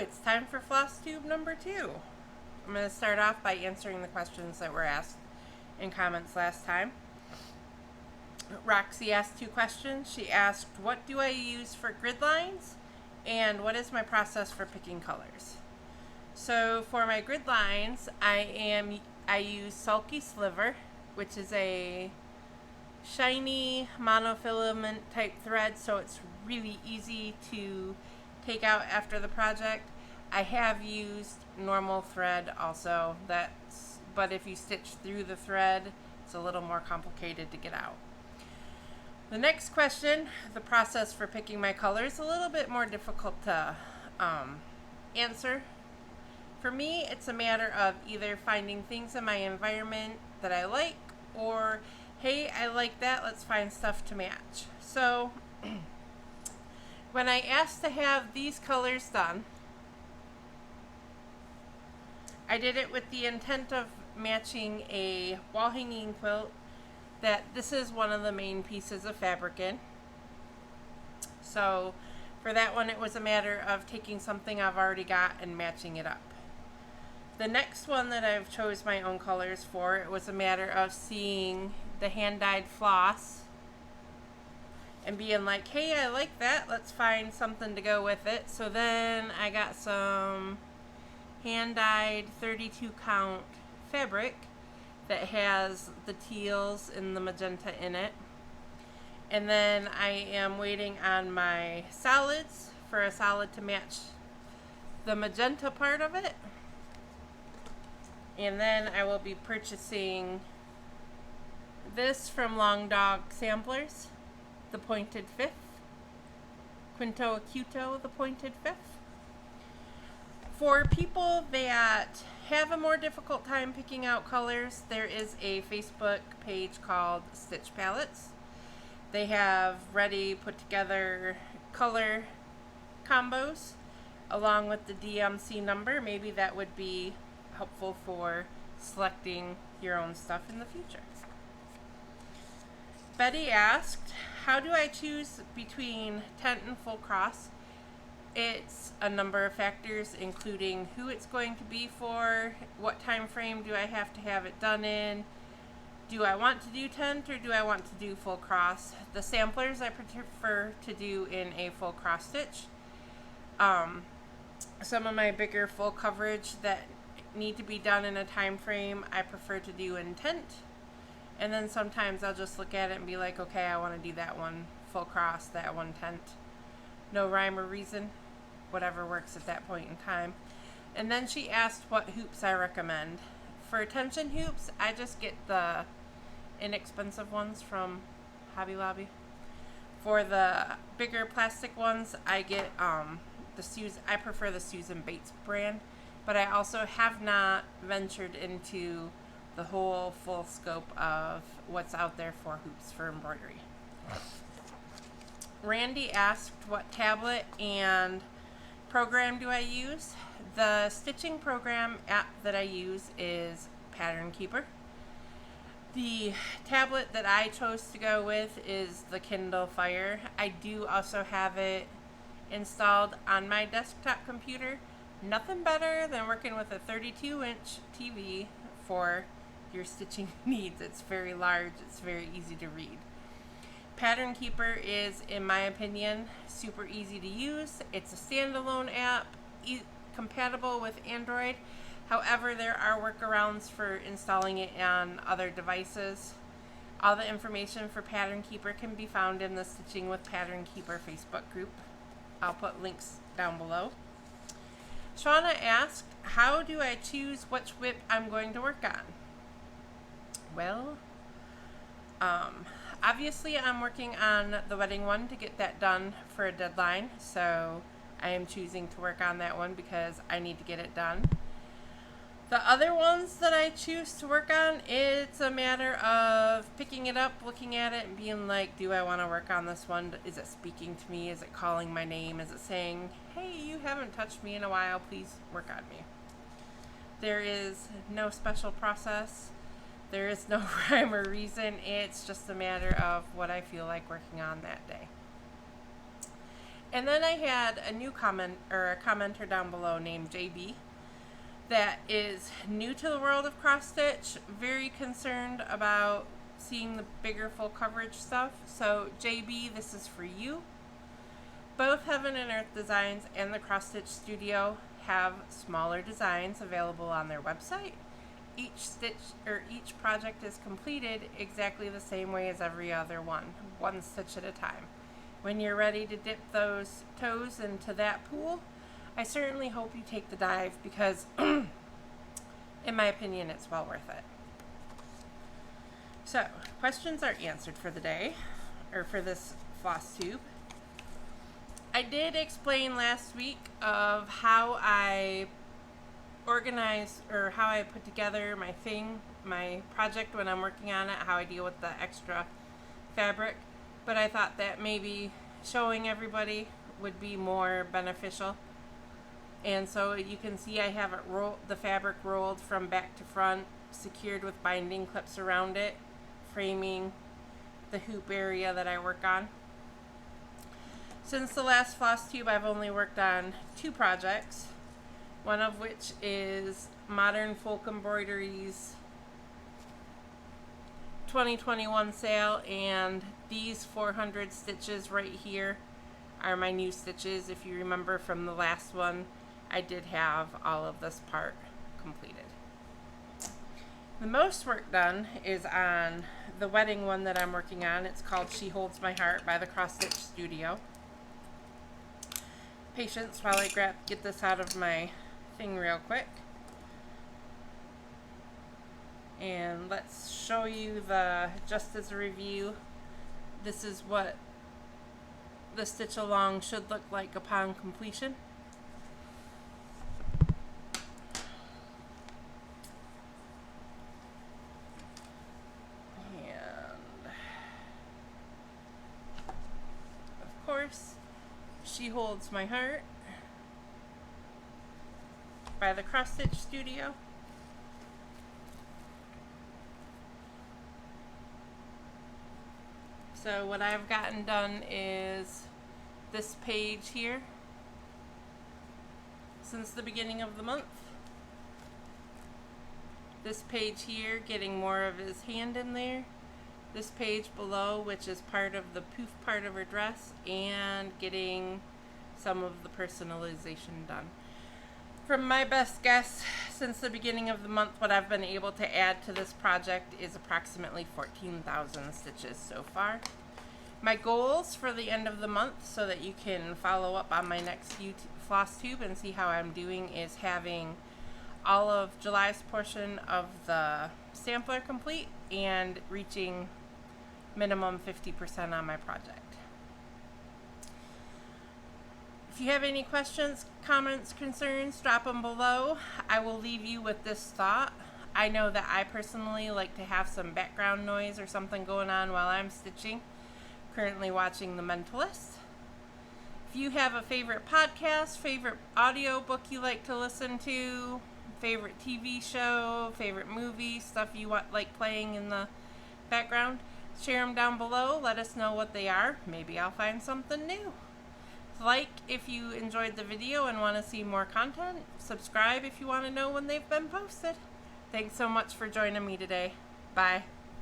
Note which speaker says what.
Speaker 1: it's time for Flosstube number 2. I'm going to start off by answering the questions that were asked in comments last time. Roxy asked 2 questions. She asked, what do I use for grid lines? And what is my process for picking colors? So for my grid lines, I use Sulky Sliver, which is a shiny monofilament type thread, so it's really easy to take out after the project. I have used normal thread also, but if you stitch through the thread, it's a little more complicated to get out. The next question, the process for picking my colors, a little bit more difficult to answer. For me, it's a matter of either finding things in my environment that I like, or, hey, I like that, let's find stuff to match. So, when I asked to have these colors done, I did it with the intent of matching a wall hanging quilt that this is one of the main pieces of fabric in. So for that one, it was a matter of taking something I've already got and matching it up. The next one that I've chose my own colors for, it was a matter of seeing the hand-dyed floss and being like, hey, I like that, let's find something to go with it. So then I got some hand-dyed 32 count fabric that has the teals and the magenta in it. And then I am waiting on my solids for a solid to match the magenta part of it. And then I will be purchasing this from Long Dog Samplers, the pointed fifth. Quinto Acuto, the pointed fifth. For people that have a more difficult time picking out colors, there is a Facebook page called Stitch Palettes. They have ready put together color combos along with the DMC number. Maybe that would be helpful for selecting your own stuff in the future. Betty asked, how do I choose between tent and full cross? It's a number of factors, including who it's going to be for, what time frame do I have to have it done in, do I want to do tent or do I want to do full cross? The samplers I prefer to do in a full cross stitch. Some of my bigger full coverage that need to be done in a time frame I prefer to do in tent. And then sometimes I'll just look at it and be like, okay, I want to do that one full cross, that one tent. No rhyme or reason, whatever works at that point in time. And then she asked what hoops I recommend. For tension hoops, I just get the inexpensive ones from Hobby Lobby. For the bigger plastic ones, I get I prefer the Susan Bates brand, but I also have not ventured into the whole full scope of what's out there for hoops for embroidery. Randy asked what tablet and program do I use. The stitching program app that I use is Pattern Keeper. The tablet that I chose to go with is the Kindle Fire. I do also have it installed on my desktop computer. Nothing better than working with a 32-inch TV for your stitching needs. It's very large, it's very easy to read. Pattern Keeper is, in my opinion, super easy to use. It's a standalone app, compatible with Android. However, there are workarounds for installing it on other devices. All the information for Pattern Keeper can be found in the Stitching with Pattern Keeper Facebook group. I'll put links down below. Shauna asked, how do I choose which WIP I'm going to work on? Well, obviously I'm working on the wedding one to get that done for a deadline, so I am choosing to work on that one because I need to get it done. The other ones that I choose to work on, it's a matter of picking it up, looking at it, and being like, do I want to work on this one? Is it speaking to me? Is it calling my name? Is it saying, hey, you haven't touched me in a while, please work on me? There is no special process. There is no rhyme or reason. It's just a matter of what I feel like working on that day. And then I had a new comment, or a commenter down below named JB, that is new to the world of cross stitch, very concerned about seeing the bigger full coverage stuff. So JB, this is for you. Both Heaven and Earth Designs and the Cross Stitch Studio have smaller designs available on their website. Each stitch or each project is completed exactly the same way as every other one stitch at a time. When you're ready to dip those toes into that pool, I certainly hope you take the dive, because in my opinion it's well worth it. So, questions are answered for the day, or for this Flosstube. I did explain last week of how I organize, or how I put together my project when I'm working on it, how I deal with the extra fabric, but I thought that maybe showing everybody would be more beneficial. And so you can see I have it the fabric rolled from back to front, secured with binding clips around it, framing the hoop area that I work on. Since the last Flosstube, I've only worked on 2 projects, one of which is Modern Folk Embroidery's 2021 sale, and these 400 stitches right here are my new stitches. If you remember from the last one, I did have all of this part completed. The most work done is on the wedding one that I'm working on. It's called She Holds My Heart by the Cross Stitch Studio. Patience while I get this out of my thing real quick. And let's show you just as a review, this is what the stitch along should look like upon completion. And of course, She Holds My Heart by the Cross Stitch Studio. So what I've gotten done is this page here since the beginning of the month. This page here, getting more of his hand in there. This page below, which is part of the poof part of her dress, and getting some of the personalization done. From my best guess, since the beginning of the month, what I've been able to add to this project is approximately 14,000 stitches so far. My goals for the end of the month, so that you can follow up on my next Flosstube and see how I'm doing, is having all of July's portion of the sampler complete and reaching minimum 50% on my project. If you have any questions, comments, concerns, drop them below. I will leave you with this thought. I know that I personally like to have some background noise or something going on while I'm stitching. Currently watching The Mentalist. If you have a favorite podcast, favorite audio book you like to listen to, favorite TV show, favorite movie, stuff you like playing in the background, share them down below. Let us know what they are. Maybe I'll find something new. Like if you enjoyed the video and want to see more content. Subscribe if you want to know when they've been posted. Thanks so much for joining me today. Bye.